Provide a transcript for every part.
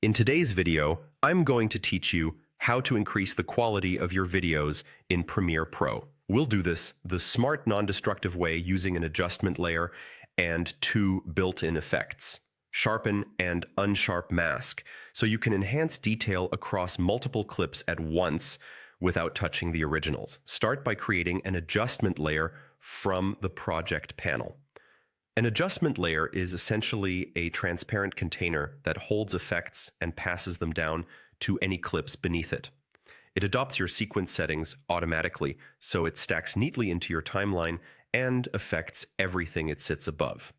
In today's video, I'm going to teach you how to increase the quality of your videos in Premiere Pro. We'll do this the smart, non-destructive way using an adjustment layer and two built-in effects, sharpen and unsharp mask, so you can enhance detail across multiple clips at once without touching the originals. Start by creating an adjustment layer from the project panel. An adjustment layer is essentially a transparent container that holds effects and passes them down to any clips beneath it. It adopts your sequence settings automatically, so it stacks neatly into your timeline and affects everything it sits above.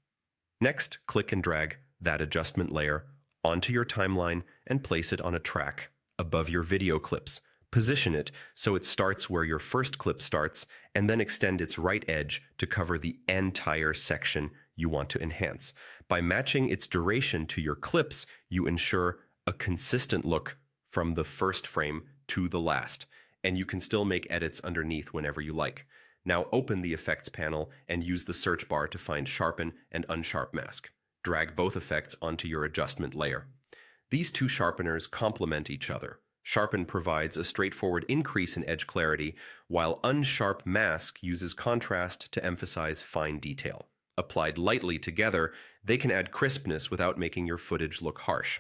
Next, click and drag that adjustment layer onto your timeline and place it on a track above your video clips. Position it so it starts where your first clip starts and then extend its right edge to cover the entire section you want to enhance. By matching its duration to your clips, you ensure a consistent look from the first frame to the last, and you can still make edits underneath whenever you like. Now open the effects panel and use the search bar to find sharpen and unsharp mask. Drag both effects onto your adjustment layer. These two sharpeners complement each other. Sharpen provides a straightforward increase in edge clarity, while unsharp mask uses contrast to emphasize fine detail. Applied lightly together, they can add crispness without making your footage look harsh.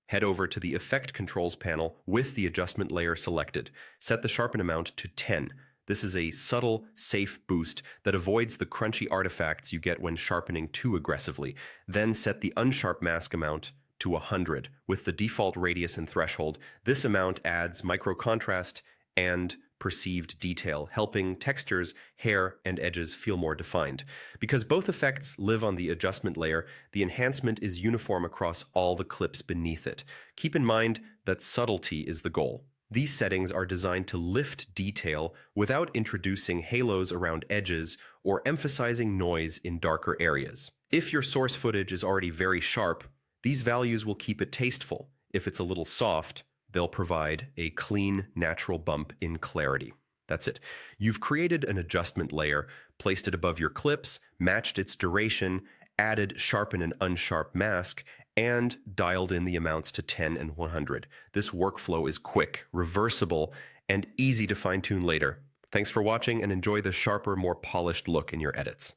Head over to the Effect Controls panel with the adjustment layer selected. Set the sharpen amount to 10. This is a subtle, safe boost that avoids the crunchy artifacts you get when sharpening too aggressively. Then set the unsharp mask amount to 100. With the default radius and threshold, this amount adds micro contrast and perceived detail, helping textures, hair, and edges feel more defined. Because both effects live on the adjustment layer, the enhancement is uniform across all the clips beneath it. Keep in mind that subtlety is the goal. These settings are designed to lift detail without introducing halos around edges or emphasizing noise in darker areas. If your source footage is already very sharp, these values will keep it tasteful. If it's a little soft, they'll provide a clean, natural bump in clarity. That's it. You've created an adjustment layer, placed it above your clips, matched its duration, added sharpen and unsharp mask, and dialed in the amounts to 10 and 100. This workflow is quick, reversible, and easy to fine-tune later. Thanks for watching and enjoy the sharper, more polished look in your edits.